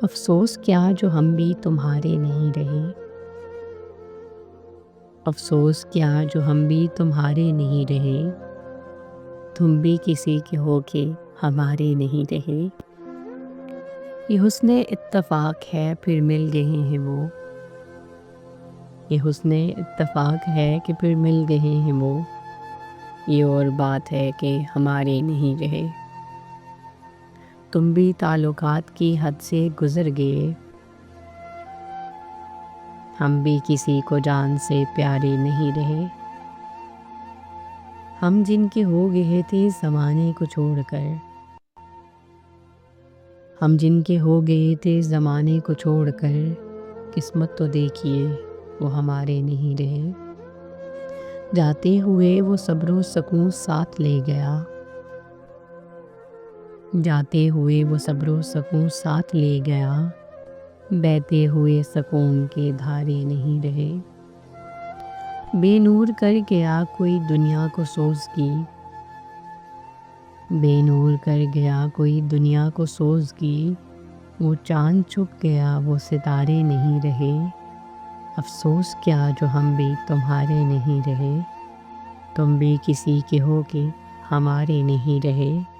افسوس کیا جو ہم بھی تمہارے نہیں رہے، افسوس کیا جو ہم بھی تمہارے نہیں رہے، تم بھی کسی کے ہو کے ہمارے نہیں رہے۔ یہ حسن اتفاق ہے پھر مل گئے ہیں وہ، یہ حسن اتفاق ہے کہ پھر مل گئے ہیں وہ، یہ اور بات ہے کہ ہمارے نہیں رہے۔ تم بھی تعلقات کی حد سے گزر گئے، ہم بھی کسی کو جان سے پیارے نہیں رہے۔ ہم جن کے ہو گئے تھے زمانے کو چھوڑ کر، ہم جن کے ہو گئے تھے زمانے کو چھوڑ کر، قسمت تو دیکھیے وہ ہمارے نہیں رہے۔ جاتے ہوئے وہ صبر و سکون ساتھ لے گیا، جاتے ہوئے وہ صبر و سکون ساتھ لے گیا، بہتے ہوئے سکون کے دھارے نہیں رہے۔ بے نور کر گیا کوئی دنیا کو سوزگی، بے نور کر گیا کوئی دنیا کو سوزگی، وہ چاند چھپ گیا وہ ستارے نہیں رہے۔ افسوس کیا جو ہم بھی تمہارے نہیں رہے، تم بھی کسی کے ہو کے ہمارے نہیں رہے۔